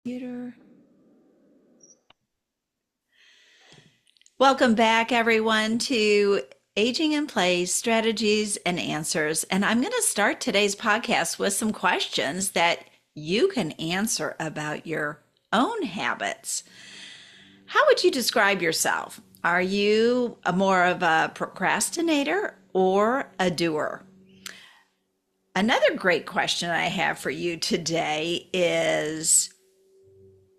Computer. Welcome back, everyone, to Aging in Place Strategies and Answers. And I'm going to start today's podcast with some questions that you can answer about your own habits. How would you describe yourself? Are you more of a procrastinator or a doer? Another great question I have for you today is,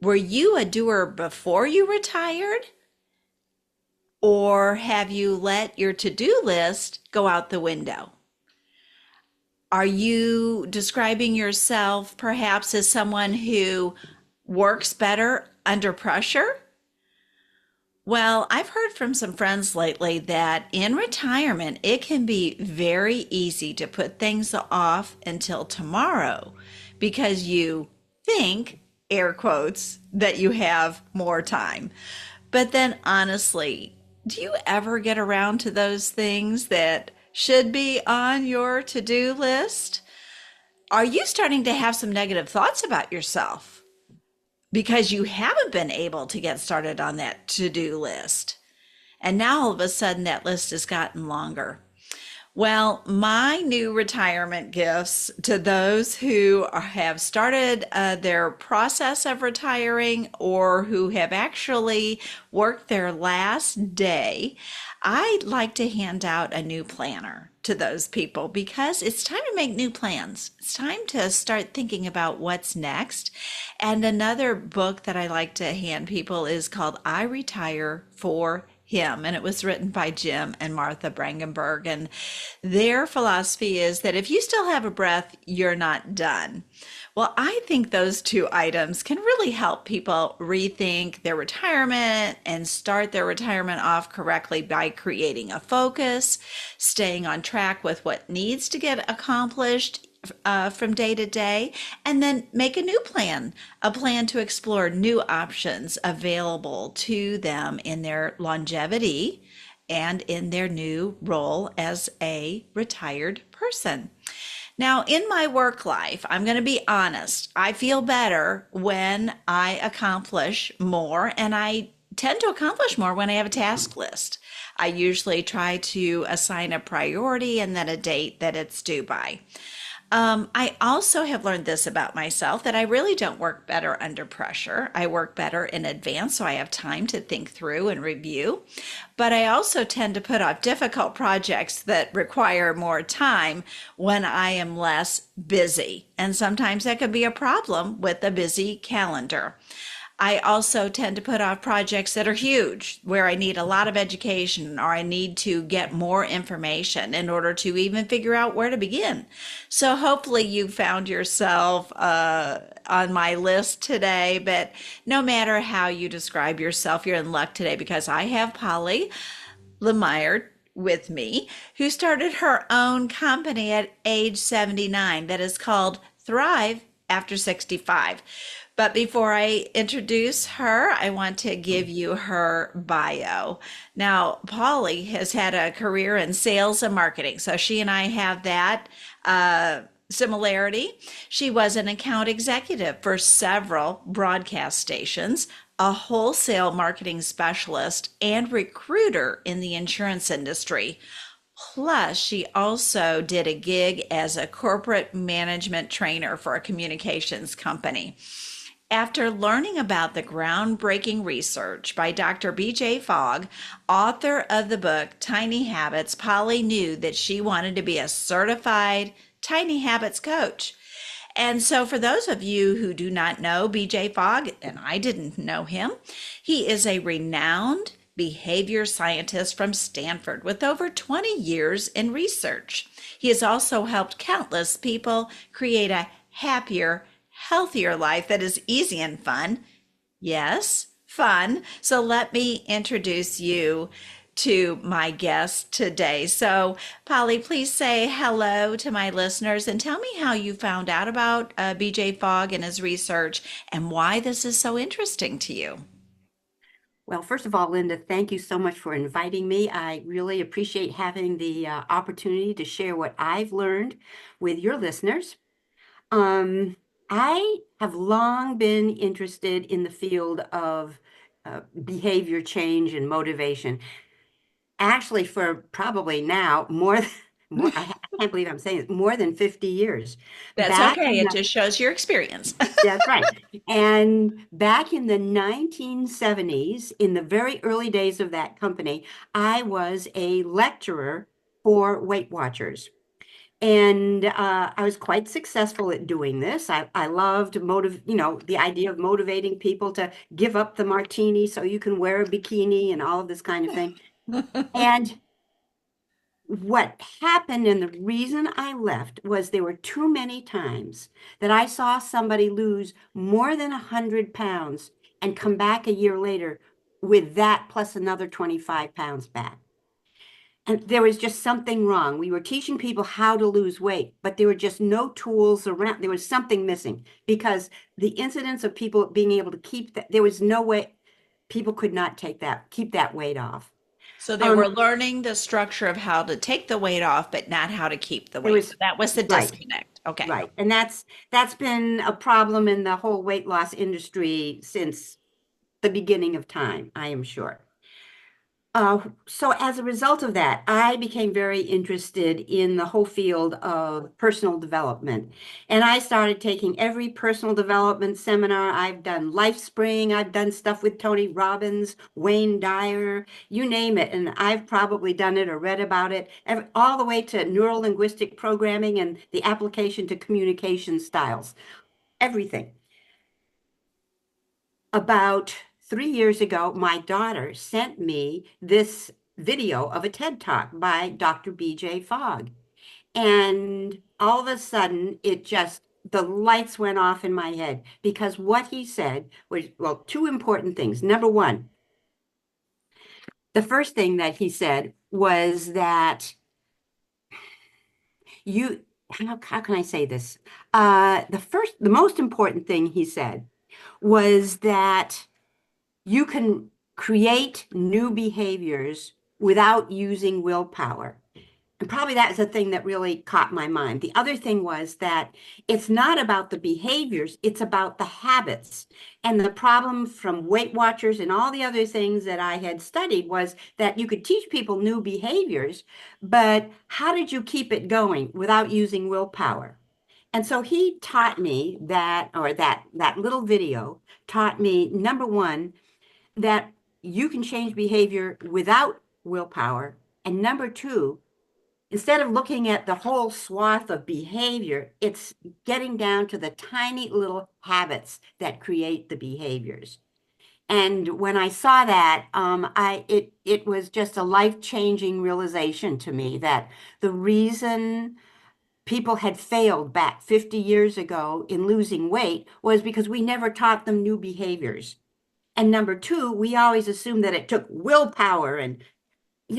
were you a doer before you retired? Or have you let your to do list go out the window? Are you describing yourself perhaps as someone who works better under pressure? Well, I've heard from some friends lately that in retirement, it can be very easy to put things off until tomorrow because you think, air quotes, that you have more time. But then honestly, do you ever get around to those things that should be on your to-do list? Are you starting to have some negative thoughts about yourself because you haven't been able to get started on that to-do list? And now all of a sudden that list has gotten longer. Well, my new retirement gifts to those who have started their process of retiring or who have actually worked their last day, I'd like to hand out a new planner to those people because it's time to make new plans. It's time to start thinking about what's next. And another book that I like to hand people is called I Retire for Him, and it was written by Jim and Martha Brangenberg. And their philosophy is that if you still have a breath, you're not done. Well, I think those two items can really help people rethink their retirement and start their retirement off correctly by creating a focus, staying on track with what needs to get accomplished from day to day, and then make a plan to explore new options available to them in their longevity and in their new role as a retired person. Now, in my work life, I'm going to be honest, I feel better when I accomplish more, and I tend to accomplish more when I have a task list. I usually try to assign a priority and then a date that it's due by. I also have learned this about myself that I really don't work better under pressure. I work better in advance, so I have time to think through and review. But I also tend to put off difficult projects that require more time when I am less busy. And sometimes that could be a problem with a busy calendar. I also tend to put off projects that are huge, where I need a lot of education or I need to get more information in order to even figure out where to begin. So hopefully you found yourself on my list today, but no matter how you describe yourself, you're in luck today because I have Polly Lemire with me, who started her own company at age 79 that is called Thrive After 65. But before I introduce her, I want to give you her bio. Now, Polly has had a career in sales and marketing, so she and I have that similarity. She was an account executive for several broadcast stations, a wholesale marketing specialist, and recruiter in the insurance industry. Plus, she also did a gig as a corporate management trainer for a communications company. After learning about the groundbreaking research by Dr. BJ Fogg, author of the book Tiny Habits, Polly knew that she wanted to be a certified Tiny Habits coach. And so, for those of you who do not know BJ Fogg, and I didn't know him, he is a renowned behavior scientist from Stanford with over 20 years in research. He has also helped countless people create a happier, healthier life that is easy and fun. Yes, fun. So let me introduce you to my guest today. So, Polly, please say hello to my listeners and tell me how you found out about BJ Fogg and his research and why this is so interesting to you. Well, first of all, Linda, thank you so much for inviting me. I really appreciate having the opportunity to share what I've learned with your listeners. Um, I have long been interested in the field of behavior change and motivation. Actually, for probably now more, I can't believe I'm saying it, more than 50 years. That's Back okay. in It the, just shows your experience. that's right. And back in the 1970s, in the very early days of that company, I was a lecturer for Weight Watchers. And I was quite successful at doing this. I loved the idea of motivating people to give up the martini so you can wear a bikini and all of this kind of thing. And what happened and the reason I left was there were too many times that I saw somebody lose more than 100 pounds and come back a year later with that plus another 25 pounds back. And there was just something wrong. We were teaching people how to lose weight, but there were just no tools around. There was something missing because the incidence of people being able to keep that, there was no way people could not keep that weight off. So they Um, were learning the structure of how to take the weight off, but not how to keep the there weight. So was, that was the right, disconnect. Okay. right. And that's been a problem in the whole weight loss industry since the beginning of time, I am sure. So as a result of that, I became very interested in the whole field of personal development. And I started taking every personal development seminar. I've done LifeSpring, I've done stuff with Tony Robbins, Wayne Dyer, you name it. And I've probably done it or read about it, all the way to neuro linguistic programming and the application to communication styles, everything. About 3 years ago, my daughter sent me this video of a TED Talk by Dr. BJ Fogg. And all of a sudden, the lights went off in my head because what he said was, well, two important things. Number one, the first thing that he said was that you, how can I say this? The most important thing he said was that you can create new behaviors without using willpower. And probably that is the thing that really caught my mind. The other thing was that it's not about the behaviors, it's about the habits. And the problem from Weight Watchers and all the other things that I had studied was that you could teach people new behaviors, but how did you keep it going without using willpower? And so he taught me that little video taught me, number one, that you can change behavior without willpower. And number two, instead of looking at the whole swath of behavior, it's getting down to the tiny little habits that create the behaviors. And when I saw that, it was just a life-changing realization to me that the reason people had failed back 50 years ago in losing weight was because we never taught them new behaviors. And number two, we always assumed that it took willpower and,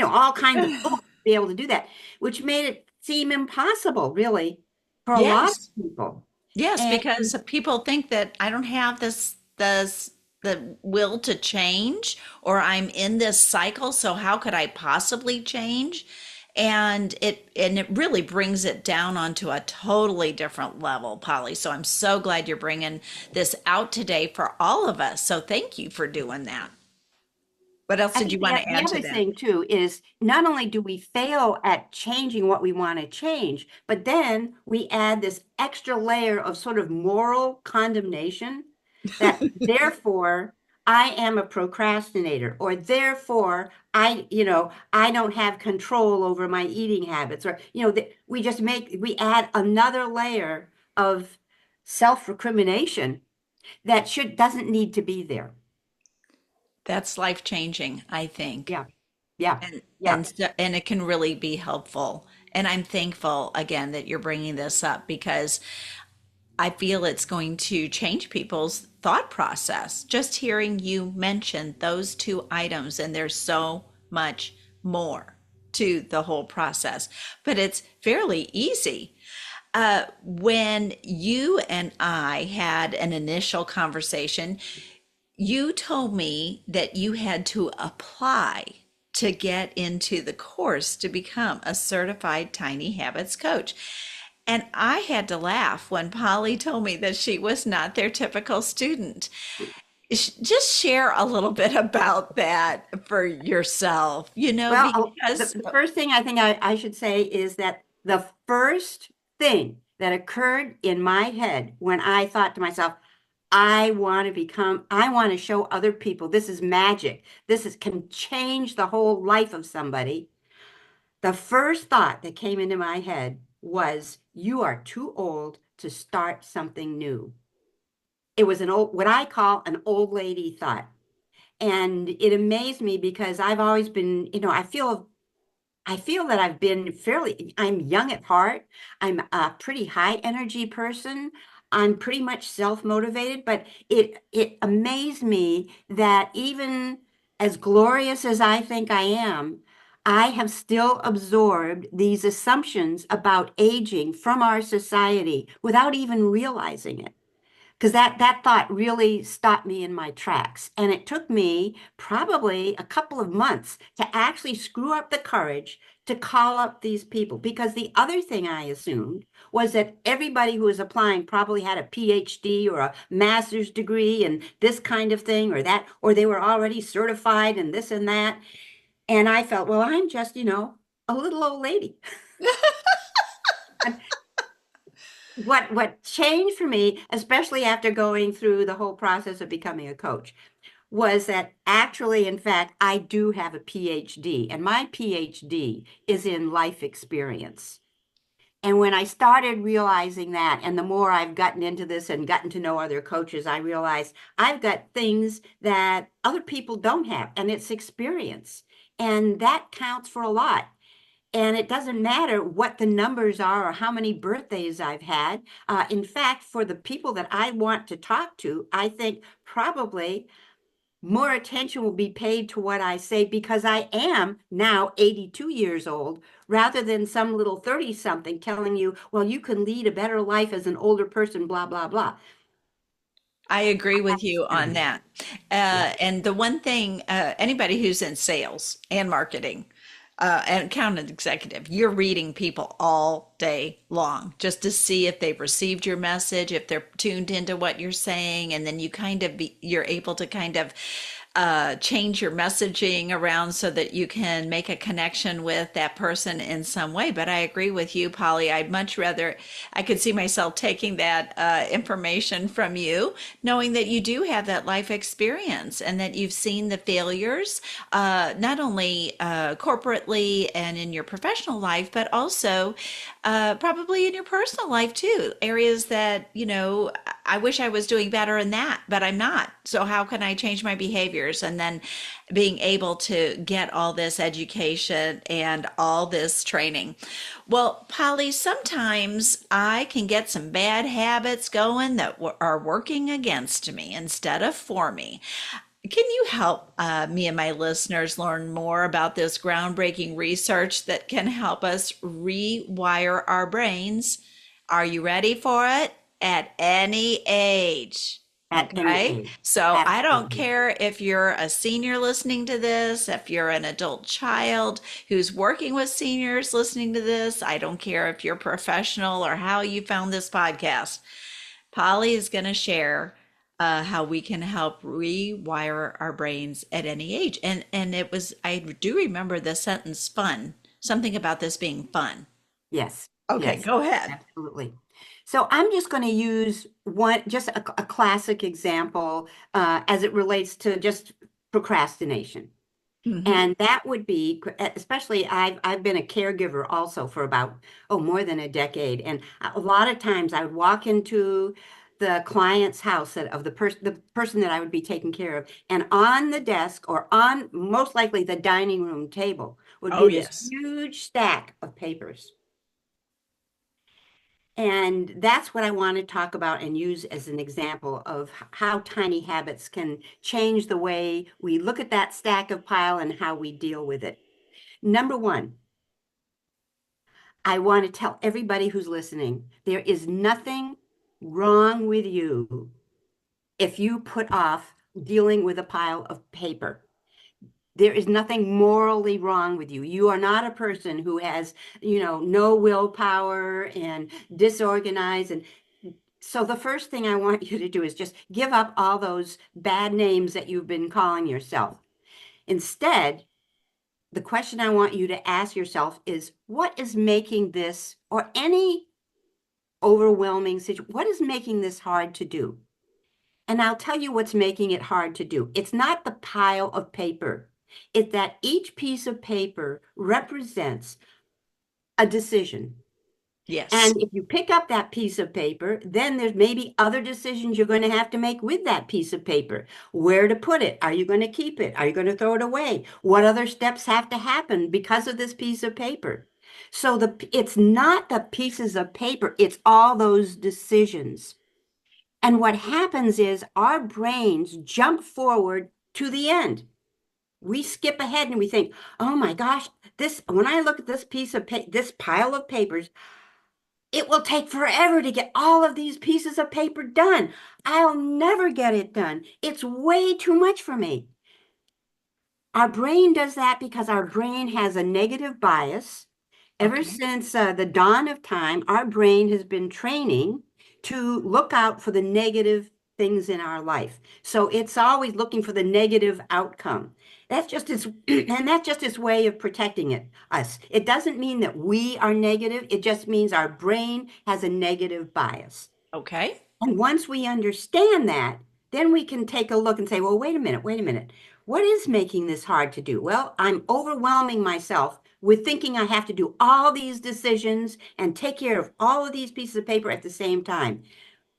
all kinds of to be able to do that, which made it seem impossible, really, for a lot Yes. of people. Yes, And because people think that I don't have the will to change, or I'm in this cycle, so how could I possibly change? And it really brings it down onto a totally different level, Polly. So I'm so glad you're bringing this out today for all of us. So thank you for doing that. What else I did you think want to the add to other that? thing too is not only do we fail at changing what we want to change, but then we add this extra layer of sort of moral condemnation that therefore I am a procrastinator, or therefore I don't have control over my eating habits, or we add another layer of self-recrimination that should doesn't need to be there. That's life changing, I think. Yeah, yeah, and yeah. and it can really be helpful, and I'm thankful again that you're bringing this up because I feel it's going to change people's thought process just hearing you mention those two items, and there's so much more to the whole process, but it's fairly easy. When you and I had an initial conversation, you told me that you had to apply to get into the course to become a certified tiny habits coach. And I had to laugh when Polly told me that she was not their typical student. Just share a little bit about that for yourself, Well, because the first thing I think I should say is that the first thing that occurred in my head when I thought to myself, I want to show other people this is magic. Can change the whole life of somebody. The first thought that came into my head was, you are too old to start something new. It was what I call an old lady thought. And it amazed me because I've always been, I feel that I'm young at heart. I'm a pretty high energy person. I'm pretty much self-motivated, but it amazed me that even as glorious as I think I am, I have still absorbed these assumptions about aging from our society without even realizing it, because that thought really stopped me in my tracks. And it took me probably a couple of months to actually screw up the courage to call up these people. Because the other thing I assumed was that everybody who was applying probably had a PhD or a master's degree and this kind of thing or that, or they were already certified and this and that. And I felt, well, I'm just, a little old lady. What changed for me, especially after going through the whole process of becoming a coach, was that actually, in fact, I do have a PhD, and my PhD is in life experience. And when I started realizing that, and the more I've gotten into this and gotten to know other coaches, I realized I've got things that other people don't have, and it's experience. And that counts for a lot. And it doesn't matter what the numbers are or how many birthdays I've had. In fact, for the people that I want to talk to, I think probably more attention will be paid to what I say because I am now 82 years old rather than some little 30 something telling you, well, you can lead a better life as an older person, blah, blah, blah. I agree with you on Experience. that. Yeah. And the one thing, anybody who's in sales and marketing and account executive, you're reading people all day long just to see if they've received your message, if they're tuned into what you're saying, and then you're able to kind of change your messaging around so that you can make a connection with that person in some way. But I agree with you, Polly. I'd much rather, I could see myself taking that information from you, knowing that you do have that life experience and that you've seen the failures, not only corporately and in your professional life, but also probably in your personal life too. Areas that, I wish I was doing better in that, but I'm not. So how can I change my behaviors? And then being able to get all this education and all this training. Well, Polly, sometimes I can get some bad habits going that are working against me instead of for me. Can you help me and my listeners learn more about this groundbreaking research that can help us rewire our brains? Are you ready for it? At any age. At any Okay. age. So I don't Absolutely. care if you're a senior listening to this, if you're an adult child who's working with seniors listening to this. I don't care if you're professional or how you found this podcast. Polly is going to share how we can help rewire our brains at any age. And I do remember the sentence fun, something about this being fun. Yes. Okay, Yes. go ahead. Absolutely. So I'm just going to use just a classic example as it relates to just procrastination. Hmm. And that would be, especially I've been a caregiver also for about, more than a decade. And a lot of times I would walk into the client's house of the person that I would be taking care of, and on the desk or on most likely the dining room table would Oh, be this yes. huge stack of papers. And that's what I want to talk about and use as an example of how tiny habits can change the way we look at that stack of pile and how we deal with it. Number one, I want to tell everybody who's listening, there is nothing wrong with you if you put off dealing with a pile of paper. There is nothing morally wrong with you. You are not a person who has, no willpower and disorganized. And so the first thing I want you to do is just give up all those bad names that you've been calling yourself. Instead, the question I want you to ask yourself is, what is making this or any overwhelming situation, what is making this hard to do? And I'll tell you what's making it hard to do. It's not the pile of paper. It's that each piece of paper represents a decision. Yes. And if you pick up that piece of paper, then there's maybe other decisions you're going to have to make with that piece of paper. Where to put it? Are you going to keep it? Are you going to throw it away? What other steps have to happen because of this piece of paper? So it's not the pieces of paper, it's all those decisions. And what happens is our brains jump forward to the end. We skip ahead and we think, oh my gosh, when I look at this this pile of papers, it will take forever to get all of these pieces of paper done. I'll never get it done. It's way too much for me. Our brain does that because our brain has a negative bias. Ever Okay. since the dawn of time, our brain has been training to look out for the negative things in our life. So it's always looking for the negative outcome. That's just its, and that's just its way of protecting us. It doesn't mean that we are negative. It just means our brain has a negative bias. Okay. And once we understand that, then we can take a look and say, well, wait a minute, wait a minute. What is making this hard to do? Well, I'm overwhelming myself with thinking I have to do all these decisions and take care of all of these pieces of paper at the same time.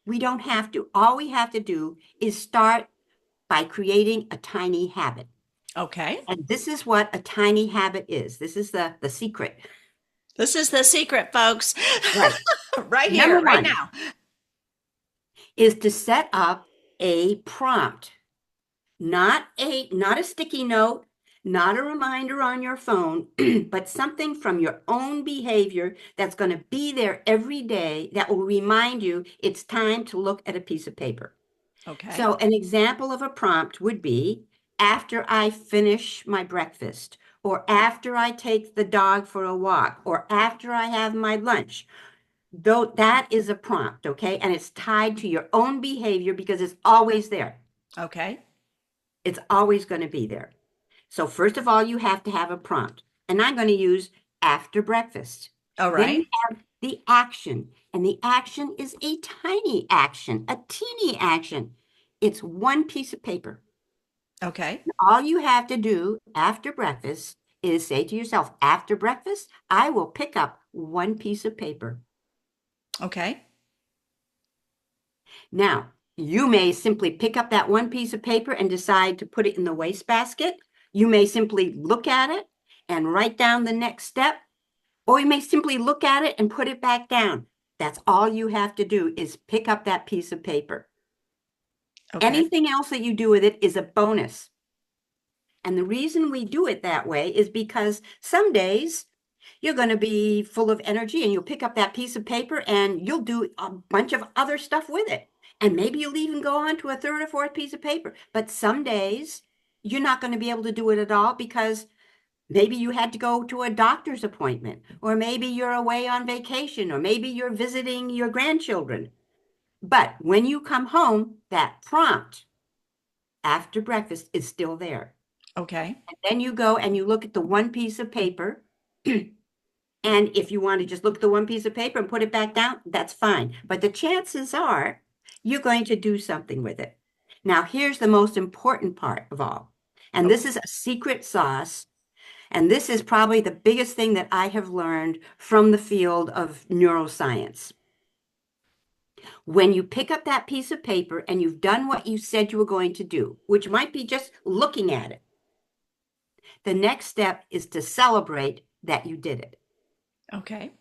We don't have to. All we have to do is start by creating a tiny habit. Okay. And this is what a tiny habit is. This is the secret. This is the secret, folks. Right. Right Number here, right one now. is to set up a prompt. Not a sticky note, not a reminder on your phone, but something from your own behavior that's going to be there every day that will remind you it's time to look at a piece of paper. Okay. So an example of a prompt would be after I finish my breakfast, or after I take the dog for a walk, or after I have my lunch. Though that is a prompt, okay? And it's tied to your own behavior because it's always there. Okay. It's always going to be there. So first of all, you have to have a prompt. And I'm going to use after breakfast. All Then right. you have the action. And the action is a tiny action, a teeny action. It's one piece of paper. Okay. All you have to do after breakfast is say to yourself, after breakfast, I will pick up one piece of paper. Okay. Now, you may simply pick up that one piece of paper and decide to put it in the wastebasket. You may simply look at it and write down the next step, or you may simply look at it and put it back down. That's all you have to do is pick up that piece of paper. Okay. Anything else that you do with it is a bonus. And the reason we do it that way is because some days you're going to be full of energy and you'll pick up that piece of paper and you'll do a bunch of other stuff with it. And maybe you'll even go on to a third or fourth piece of paper. But some days you're not going to be able to do it at all because maybe you had to go to a doctor's appointment, or maybe you're away on vacation, or maybe you're visiting your grandchildren. But when you come home, that prompt after breakfast is still there. Okay. And then you go and you look at the one piece of paper. And if you want to just look at the one piece of paper and put it back down, that's fine. But the chances are you're going to do something with it. Now, here's the most important part of all. And Okay. this is a secret sauce. And this is probably the biggest thing that I have learned from the field of neuroscience. When you pick up that piece of paper and you've done what you said you were going to do, which might be just looking at it, the next step is to celebrate that you did it. Okay.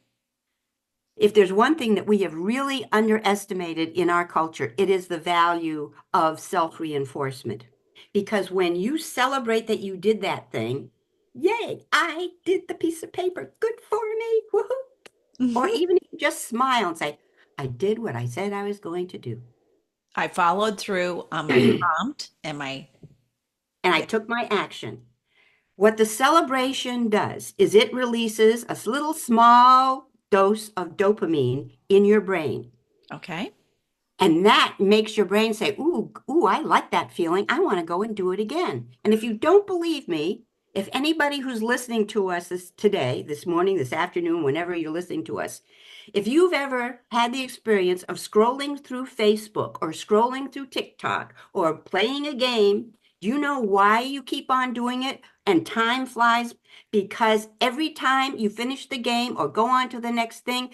If there's one thing that we have really underestimated in our culture, it is the value of self-reinforcement. Because when you celebrate that you did that thing, yay, I did the piece of paper, good for me, woohoo. Or even if you just smile and say, I did what I said I was going to do. I followed through on my And prompt and my, I yeah. took my action. What the celebration does is it releases a little small dose of dopamine in your brain. Okay. And that makes your brain say, ooh, ooh, I like that feeling. I want to go and do it again. And if you don't believe me, if anybody who's listening to us today, this morning, this afternoon, whenever you're listening to us, if you've ever had the experience of scrolling through Facebook or scrolling through TikTok or playing a game, do you know why you keep on doing it and time flies? Because every time you finish the game or go on to the next thing,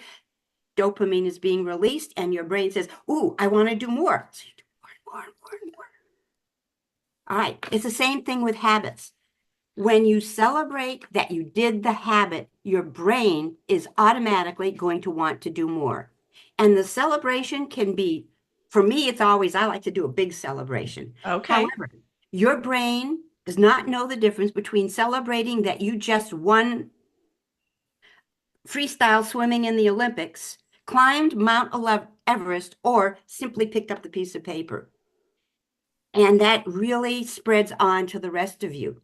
dopamine is being released and your brain says, ooh, I want to do more. So you do more and more and more and more. All right. It's the same thing with habits. When you celebrate that you did the habit, your brain is automatically going to want to do more. And the celebration can be, for me, it's always, I like to do a big celebration. Okay. However, your brain does not know the difference between celebrating that you just won freestyle swimming in the Olympics, climbed Mount Everest, or simply picked up the piece of paper. And that really spreads on to the rest of you,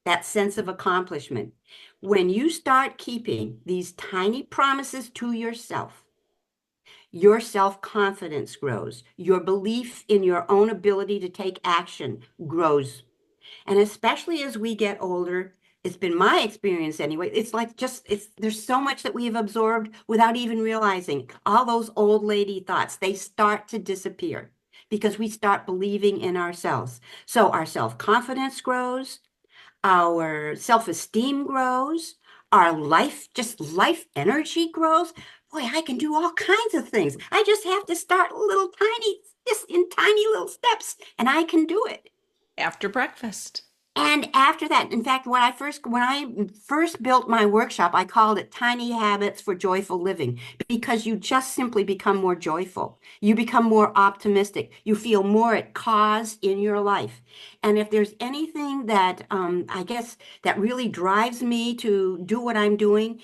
that sense of accomplishment. When you start keeping these tiny promises to yourself, your self-confidence grows. Your belief in your own ability to take action grows. And especially as we get older, it's been my experience anyway. It's like there's so much that we have absorbed without even realizing. All those old lady thoughts, they start to disappear because we start believing in ourselves. So our self-confidence grows, our self-esteem grows, our life energy grows. Boy, I can do all kinds of things. I just have to start little tiny, just in tiny little steps, and I can do it. After breakfast. And after that, in fact, when I first built my workshop, I called it Tiny Habits for Joyful Living because you just simply become more joyful. You become more optimistic. You feel more at cause in your life. And if there's anything that I guess that really drives me to do what I'm doing,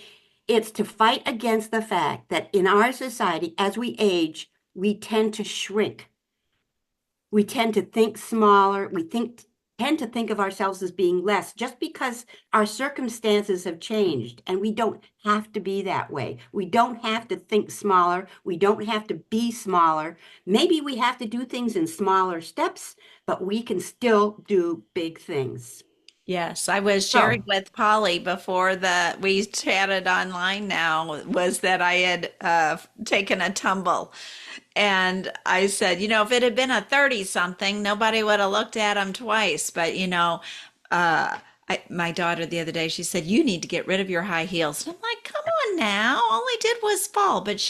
it's to fight against the fact that in our society, as we age, we tend to shrink. We tend to think smaller. Tend to think of ourselves as being less just because our circumstances have changed, and we don't have to be that way. We don't have to think smaller. We don't have to be smaller. Maybe we have to do things in smaller steps, but we can still do big things. Yes, I was sharing So with Polly before the we chatted online now was that I had taken a tumble. And I said, if it had been a 30 something, nobody would have looked at him twice. But, my daughter the other day, she said, you need to get rid of your high heels. And I'm like, come on now. All I did was fall. But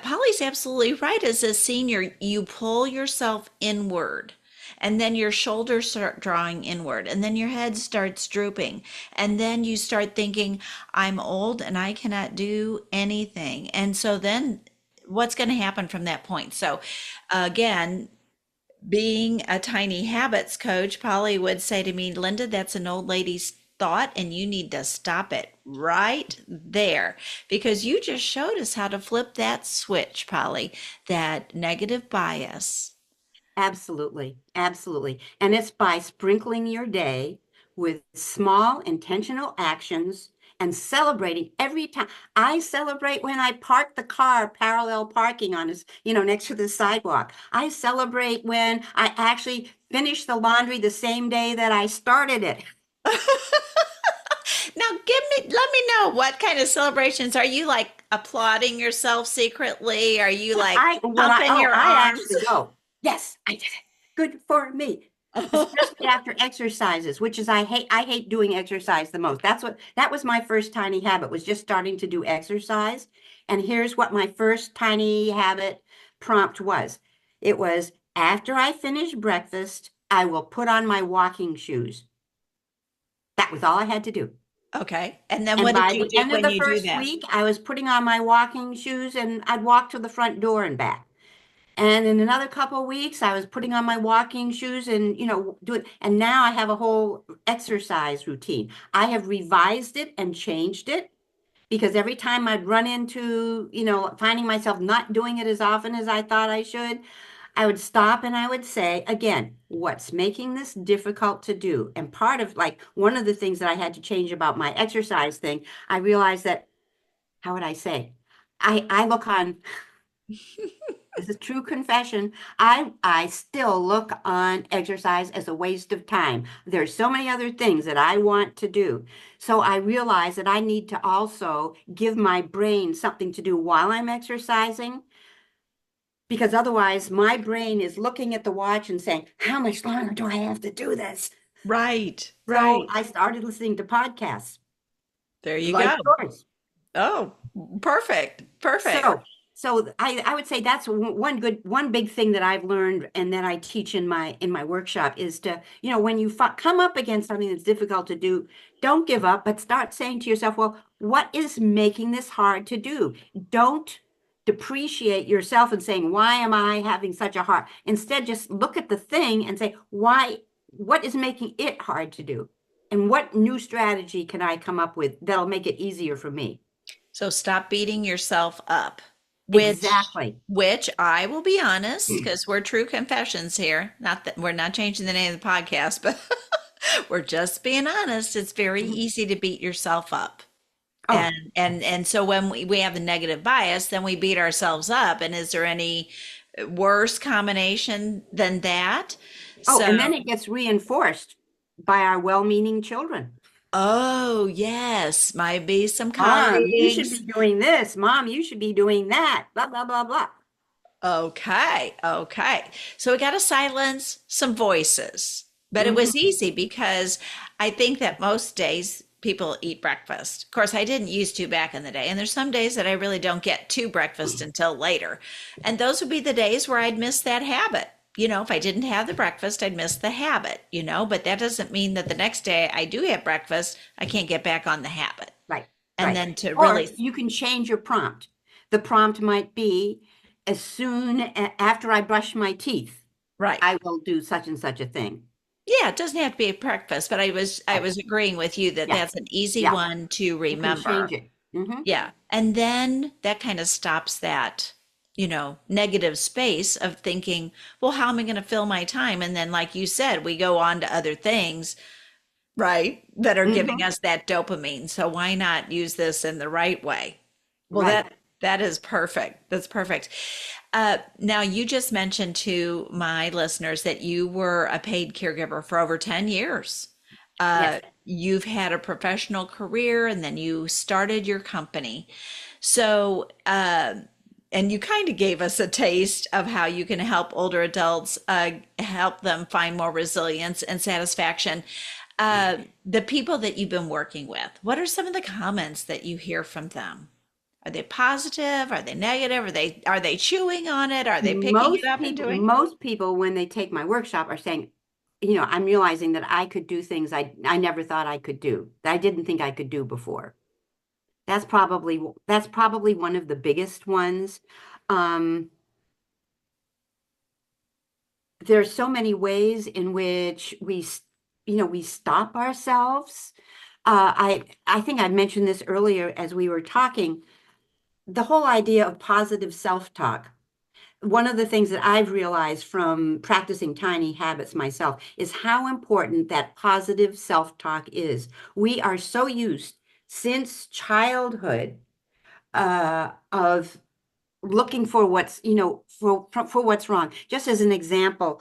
Polly's absolutely right. As a senior, you pull yourself inward. And then your shoulders start drawing inward, and then your head starts drooping. And then you start thinking, I'm old and I cannot do anything. And so then what's going to happen from that point? So, again, being a tiny habits coach, Polly would say to me, Linda, that's an old lady's thought, and you need to stop it right there because you just showed us how to flip that switch, Polly, that negative bias. absolutely, absolutely. And it's by sprinkling your day with small intentional actions and celebrating every time. I celebrate when I park the car parallel parking on this, next to the sidewalk. I celebrate when I actually finish the laundry the same day that I started it. Now, let me know what kind of celebrations are you like applauding yourself secretly? Are you like pumping your I arms? actually go, yes, I did it. Good for me. Especially after exercises, which is I hate doing exercise the most. That was my first tiny habit, was just starting to do exercise. And here's what my first tiny habit prompt was. It was after I finish breakfast, I will put on my walking shoes. That was all I had to do. Okay. And then And what did by you the do end of when the you do first that? week, I was putting on my walking shoes and I'd walk to the front door and back. And in another couple of weeks, I was putting on my walking shoes and, do it. And now I have a whole exercise routine. I have revised it and changed it because every time I'd run into, finding myself not doing it as often as I thought I should, I would stop and I would say, again, what's making this difficult to do? And part of like one of the things that I had to change about my exercise thing, I realized that, how would I say? I look on, this is true confession. I still look on exercise as a waste of time. There's so many other things that I want to do. So I realize that I need to also give my brain something to do while I'm exercising, because otherwise my brain is looking at the watch and saying, how much longer do I have to do this? Right, So right. I started listening to podcasts There you like go. yours. Oh, perfect, perfect. So I would say that's one big thing that I've learned and that I teach in my workshop is to, when you come up against something that's difficult to do, don't give up, but start saying to yourself, well, what is making this hard to do? Don't depreciate yourself and saying, why am I having such a hard? Instead, just look at the thing and say, what is making it hard to do? And what new strategy can I come up with that'll make it easier for me? So stop beating yourself up, which Exactly. which I will be honest, because we're true confessions here. Not that we're not changing the name of the podcast, but we're just being honest. It's very Mhm. easy to beat yourself up. Oh, And so when we have the negative bias, then we beat ourselves up. And is there any worse combination than that? oh, So, and then it gets reinforced by our well-meaning children. oh yes, might be some Mom, you should be colleagues. doing this. Mom, you should be doing that. Blah, blah, blah, blah. Okay, okay. So we got to silence some voices. But it was Hmm. easy because I think that most days people eat breakfast. Of course, I didn't used to back in the day. And there's some days that I really don't get to breakfast until later. And those would be the days where I'd miss that habit. If I didn't have the breakfast, I'd miss the habit. But that doesn't mean that the next day I do have breakfast, I can't get back on the habit. Right, And right. then to Or really, you can change your prompt. The prompt might be, after I brush my teeth, right. I will do such and such a thing. Yeah, it doesn't have to be a breakfast, but I Right. was agreeing with you that Yeah, that's an easy yeah. one to You can change remember. it. Hmm. Yeah. And then that kind of stops that, negative space of thinking, well, how am I going to fill my time? And then, like you said, we go on to other things, right, that are giving Hmm. us that dopamine. So why not use this in the right way? Well, Right. that is perfect. That's perfect. Now, you just mentioned to my listeners that you were a paid caregiver for over 10 years. Yes. You've had a professional career and then you started your company. So, and you kind of gave us a taste of how you can help older adults, help them find more resilience and satisfaction. The people that you've been working with, what are some of the comments that you hear from them? Are they positive? Are they negative? Are they chewing on it? Are they picking it up and doing? Most people, when they take my workshop, are saying, I'm realizing that I could do things I never thought I could do, that I didn't think I could do before. That's probably one of the biggest ones. Um, there's so many ways in which we stop ourselves. I think I mentioned this earlier as we were talking, the whole idea of positive self-talk. One of the things that I've realized from practicing tiny habits myself is how important that positive self-talk is. We are so used since childhood of looking for for what's wrong. Just as an example,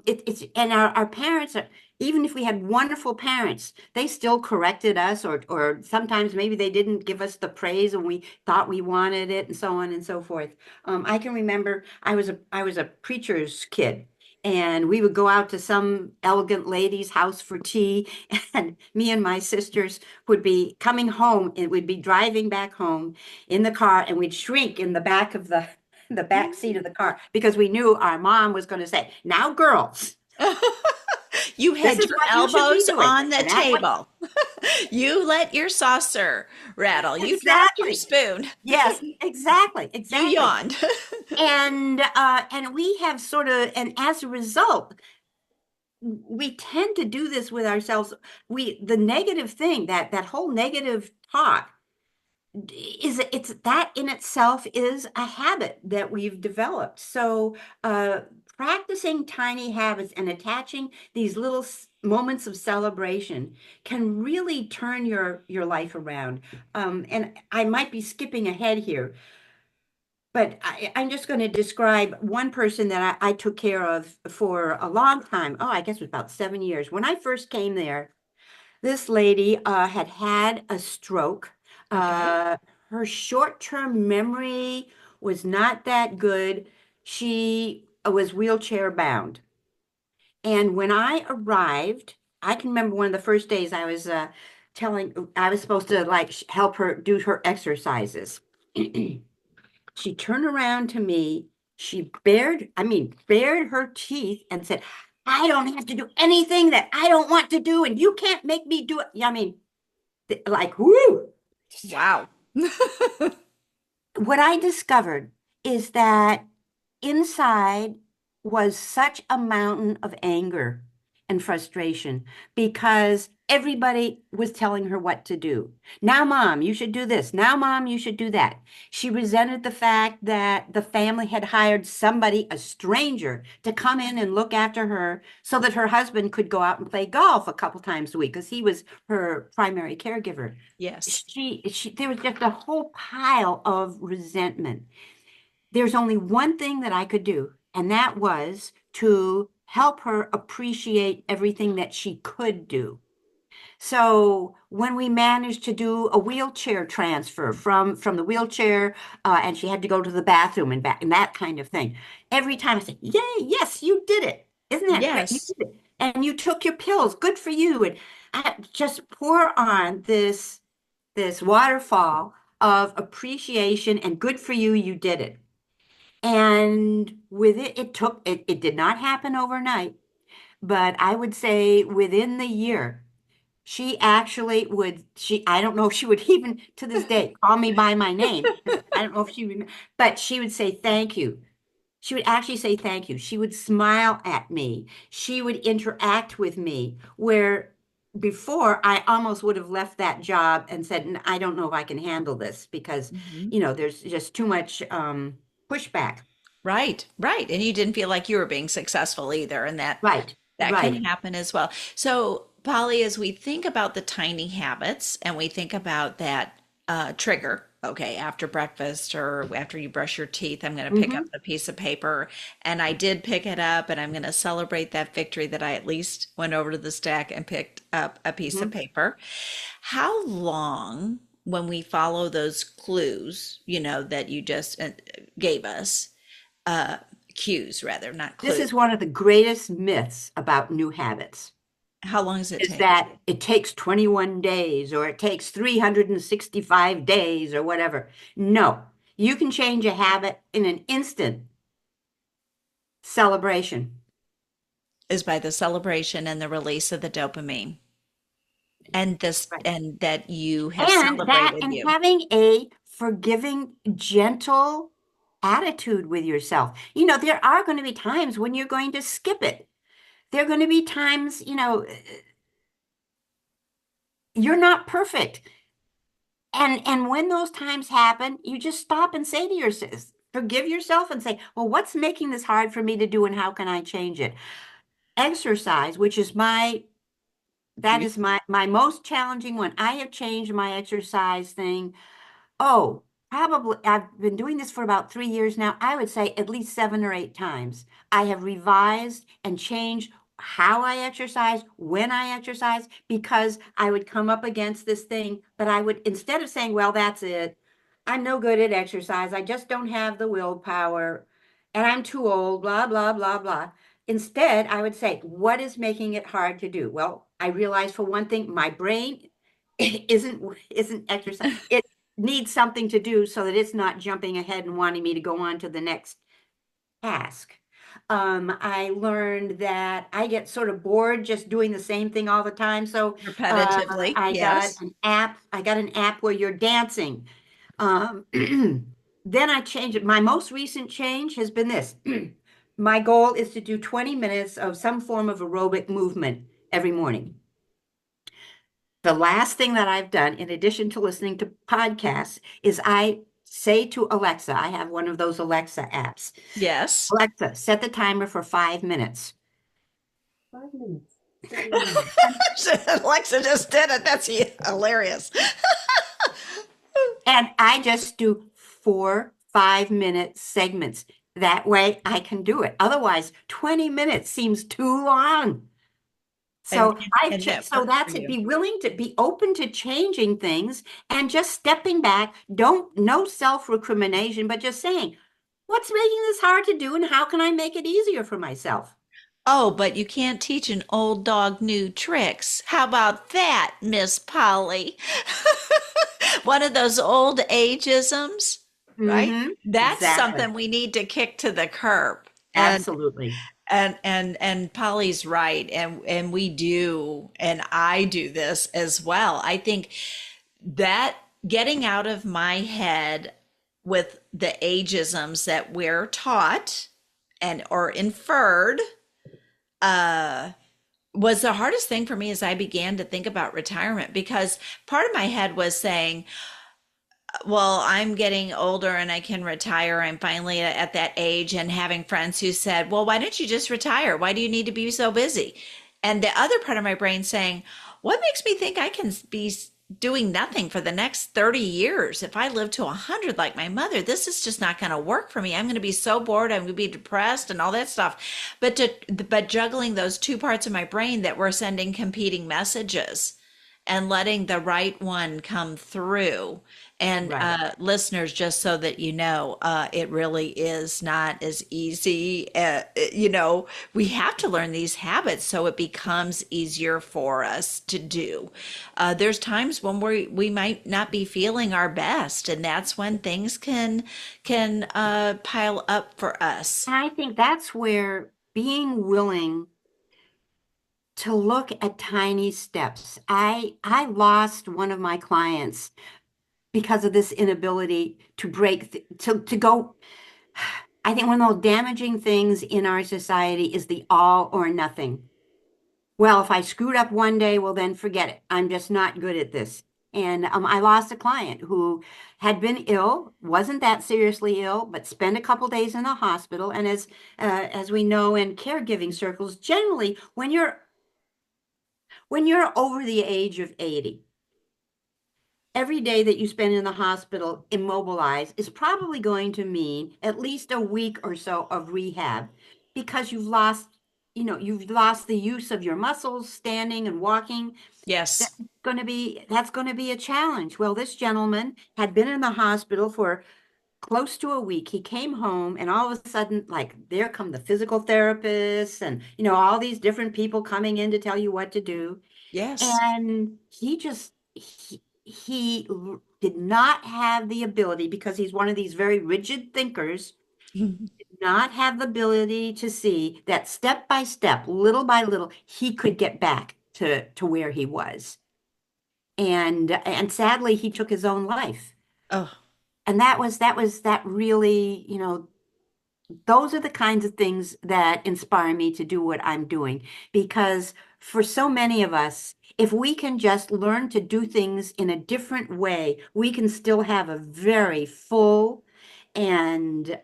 it's and our parents are, even if we had wonderful parents, they still corrected us, or sometimes maybe they didn't give us the praise when we thought we wanted it, and so on and so forth. I can remember I was a preacher's kid. And we would go out to some elegant lady's house for tea, and me and my sisters would be coming home, and we'd be driving back home in the car, and we'd shrink in the back of the back seat of the car because we knew our mom was going to say, now girls, You this had is your what you should be elbows doing. on the And that's what table. You let your saucer rattle. You dropped your exactly. spoon. Yes, exactly, You exactly. yawned. And we have sort of, and as a result, we tend to do this with ourselves. The negative thing, that whole negative talk, it's that in itself is a habit that we've developed. So practicing tiny habits and attaching these little moments of celebration can really turn your life around. And I might be skipping ahead here, but I'm just going to describe one person that I took care of for a long time. Oh, I guess it was about 7 years. When I first came there, this lady had had a stroke. Okay. Uh, Her short-term memory was not that good. She was wheelchair bound. And when I arrived, I can remember one of the first days I was supposed to like help her do her exercises. She turned around to me. She bared her teeth and said, I don't have to do anything that I don't want to do, and you can't make me do it. Yeah, I mean, like, whoo. Wow. What I discovered is that inside was such a mountain of anger and frustration because everybody was telling her what to do. Now, mom, you should do this. Now, mom, you should do that. She resented the fact that the family had hired somebody, a stranger, to come in and look after her so that her husband could go out and play golf a couple times a week because he was her primary caregiver. Yes. There was just a whole pile of resentment. There's only one thing that I could do, and that was to help her appreciate everything that she could do. So when we managed to do a wheelchair transfer from the wheelchair, and she had to go to the bathroom and back and that kind of thing, every time I said, "Yay, yes, you did it! Isn't that great? You Yes. did it, and you took your pills. Good for you!" And I just pour on this waterfall of appreciation and good for you, you did it. And with it, it did not happen overnight, but I would say within the year, I don't know if she would even to this day call me by my name. I don't know if she remember, but she would say thank you. She would actually say thank you. She would smile at me. She would interact with me, where before I almost would have left that job and said, I don't know if I can handle this because, Mhm. there's just too much pushback. Right, right. And you didn't feel like you were being successful either, and Right, that can right. happen as well. So, Polly, as we think about the tiny habits and we think about that trigger, okay, after breakfast or after you brush your teeth, I'm going to pick up Hmm. the piece of paper. And I did pick it up, and I'm going to celebrate that victory that I at least went over to the stack and picked up a piece of Hmm. paper. How long, when we follow those clues, that you just gave us, uh, cues rather, not This clues, is one of the greatest myths about new habits how long does it is take? that it takes 21 days or it takes 365 days or whatever. No, you can change a habit in an instant celebration. Is by the celebration and the release of the dopamine and this Right. and that you have And celebrated you. having a forgiving, gentle attitude with yourself. There are going to be times when you're going to skip it. There are going to be times, you're not perfect. And when those times happen, you just stop and say to yourself, forgive yourself and say, well, what's making this hard for me to do and how can I change it? Exercise, which is that You is my most challenging one. I have changed my exercise thing. Oh, probably. I've been doing this for about 3 years now. I would say at least 7 or 8 times. I have revised and changed how I exercise, when I exercise, because I would come up against this thing, but I would, instead of saying, well, that's it, I'm no good at exercise. I just don't have the willpower and I'm too old, blah, blah, blah, blah. Instead, I would say, what is making it hard to do? Well, I realize for one thing, my brain isn't exercise. It needs something to do so that it's not jumping ahead and wanting me to go on to the next task. I learned that I get sort of bored just doing the same thing all the time. So repetitively, yes. I got an app where you're dancing. Um, then I changed it. My most recent change has been this. My goal is to do 20 minutes of some form of aerobic movement every morning. The last thing that I've done, in addition to listening to podcasts, is I say to Alexa, I have one of those Alexa apps. Yes. Alexa, set the timer for 5 minutes. 5 minutes. Setting the timer. Alexa just did it. That's hilarious. And I just do 4 5-minute segments. That way I can do it. Otherwise, 20 minutes seems too long. And So and that so works for that's it. you. Be willing to be open to changing things and just stepping back. Don't no self-recrimination, but just saying, what's making this hard to do and how can I make it easier for myself? Oh, but you can't teach an old dog new tricks. How about that, Miss Polly? One of those old ageisms, right? Mm-hmm. That's Exactly. something we need to kick to the curb. And Absolutely. and Polly's right, and we do, and I do this as well. I think that getting out of my head with the ageisms that we're taught and or inferred was the hardest thing for me as I began to think about retirement, because part of my head was saying, well, I'm getting older and I can retire. I'm finally at that age, and having friends who said, well, why don't you just retire? Why do you need to be so busy? And the other part of my brain saying, what makes me think I can be doing nothing for the next 30 years? If I live to 100 like my mother, this is just not going to work for me. I'm going to be so bored. I'm going to be depressed and all that stuff. But juggling those two parts of my brain that were sending competing messages and letting the right one come through. And Right. listeners, just so that you know, it really is not as easy. We have to learn these habits so it becomes easier for us to do. There's times when we might not be feeling our best, and that's when things can pile up for us. And I think that's where being willing to look at tiny steps. I lost one of my clients because of this inability to to go. I think one of the most damaging things in our society is the all or nothing. Well, if I screwed up one day, well, then forget it. I'm just not good at this. And I lost a client who had been ill, wasn't that seriously ill, but spent a couple days in the hospital. And as we know in caregiving circles, generally, when you're over the age of 80, every day that you spend in the hospital immobilized is probably going to mean at least a week or so of rehab because you've lost the use of your muscles, standing and walking. Yes. That's going to be a challenge. Well, this gentleman had been in the hospital for close to a week. He came home and all of a sudden, like, there come the physical therapists and, all these different people coming in to tell you what to do. Yes. And he did not have the ability because he's one of these very rigid thinkers, not have the ability to see that step by step, little by little, he could get back to where he was. And sadly, he took his own life. Oh, And that really, those are the kinds of things that inspire me to do what I'm doing. Because for so many of us, if we can just learn to do things in a different way, we can still have a very full and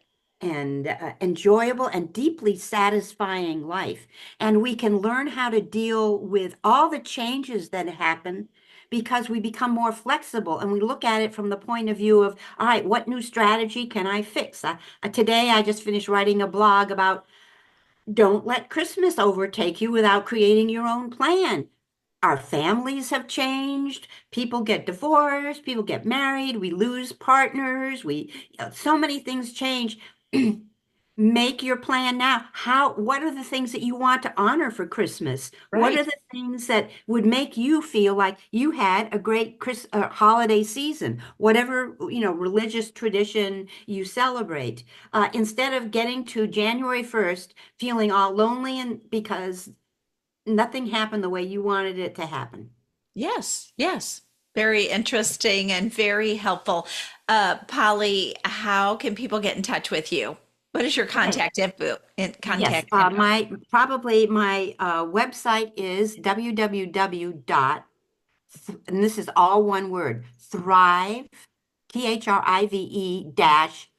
enjoyable and deeply satisfying life. And we can learn how to deal with all the changes that happen because we become more flexible and we look at it from the point of view of, all right, what new strategy can I fix? Today, I just finished writing a blog about don't let Christmas overtake you without creating your own plan. Our families have changed. People get divorced. People get married. We lose partners. So many things change. Make your plan now. What are the things that you want to honor for Christmas? What are right. the things that would make you feel like you had a great holiday season? Whatever, religious tradition you celebrate. Instead of getting to January 1st feeling all lonely and because nothing happened the way you wanted it to happen. Yes, yes. Very interesting and very helpful. Polly, how can people get in touch with you? What is your Okay. contact info? Yes, Contact info. my website is www. And this is all one word, Thrive THRIVE dash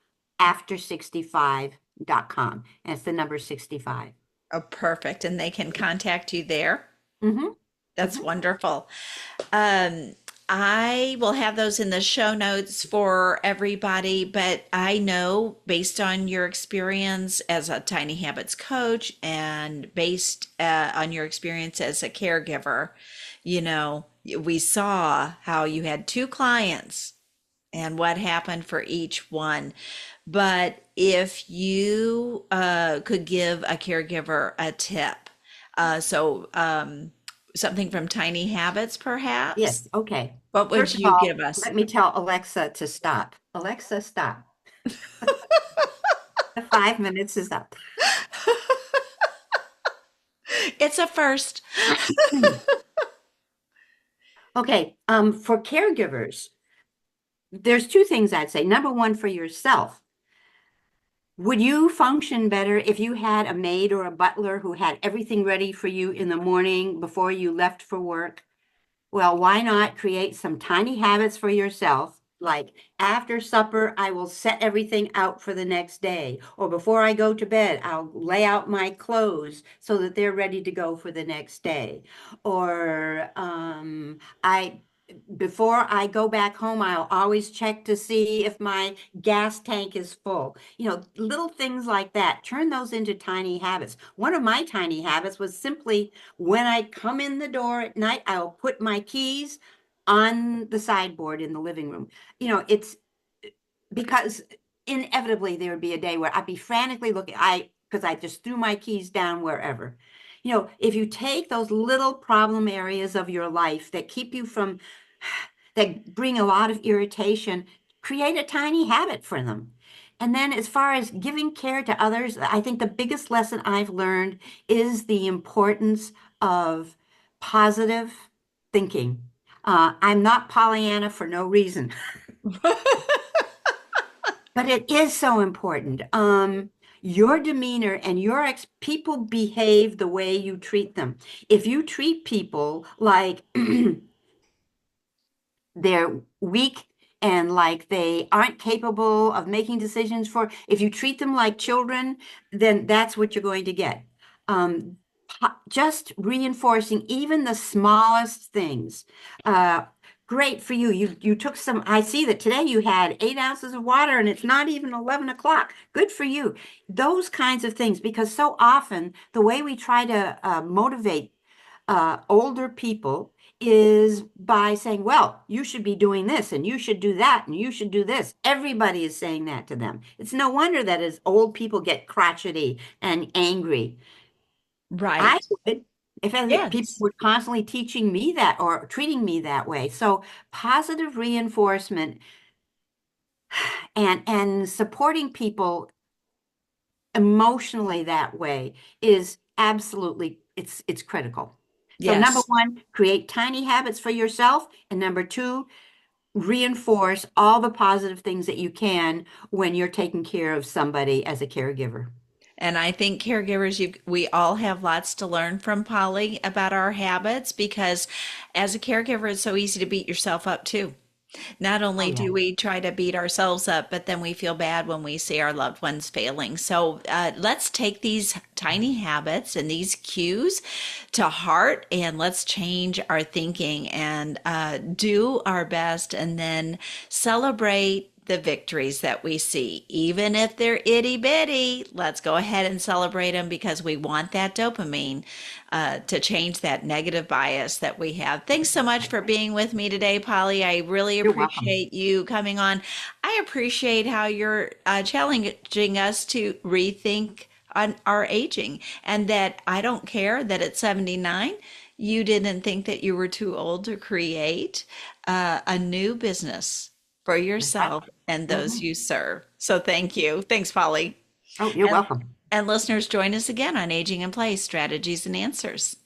after65.com. And it's the number 65. Oh, perfect. And they can contact you there. Mm-hmm. That's Mm-hmm. wonderful. Um, I will have those in the show notes for everybody, but I know based on your experience as a Tiny Habits coach and based on your experience as a caregiver, we saw how you had two clients and what happened for each one. But if you could give a caregiver a tip, something from Tiny Habits, perhaps, Yes. Okay. what would First of you all, give us? let me tell Alexa to stop. Alexa, stop. The 5 minutes is up. It's a first. Okay. For caregivers, there's two things I'd say. Number one, for yourself. Would you function better if you had a maid or a butler who had everything ready for you in the morning before you left for work? Well, why not create some tiny habits for yourself? Like after supper, I will set everything out for the next day. Or before I go to bed, I'll lay out my clothes so that they're ready to go for the next day. Or before I go back home, I'll always check to see if my gas tank is full. Little things like that. Turn those into tiny habits. One of my tiny habits was simply when I come in the door at night, I'll put my keys on the sideboard in the living room. It's because inevitably there would be a day where I'd be frantically looking, because I just threw my keys down wherever. If you take those little problem areas of your life that keep you from, that bring a lot of irritation, create a tiny habit for them. And then, as far as giving care to others, I think the biggest lesson I've learned is the importance of positive thinking. I'm not Pollyanna for no reason. But it is so important. Your demeanor and your people behave the way you treat them. If you treat people like they're weak and like they aren't capable of making decisions if you treat them like children, then that's what you're going to get. Um, just reinforcing even the smallest things. Uh, Great for you. You took some, I see that today you had 8 ounces of water and it's not even 11 o'clock. Good for you. Those kinds of things, because so often the way we try to motivate older people is by saying, well, you should be doing this and you should do that and you should do this. Everybody is saying that to them. It's no wonder that as old people get crotchety and angry. I Right. would if people Yes. were constantly teaching me that or treating me that way. So positive reinforcement and supporting people emotionally that way is absolutely it's critical. So number Yes. one, create tiny habits for yourself, and number two, reinforce all the positive things that you can when you're taking care of somebody as a caregiver. And I think caregivers, we all have lots to learn from Polly about our habits because as a caregiver, it's so easy to beat yourself up too. Not Oh only yeah. do we try to beat ourselves up, but then we feel bad when we see our loved ones failing. So let's take these tiny habits and these cues to heart and let's change our thinking and do our best and then celebrate the victories that we see. Even if they're itty bitty, let's go ahead and celebrate them because we want that dopamine to change that negative bias that we have. Thanks so much for being with me today, Polly. I really You're welcome. appreciate you coming on. I appreciate how you're challenging us to rethink on our aging and that I don't care that at 79, you didn't think that you were too old to create a new business for yourself and those Mhm. you serve. So thank you. Thanks, Polly. Oh, you're And, welcome. and listeners, join us again on Aging in Place Strategies and Answers.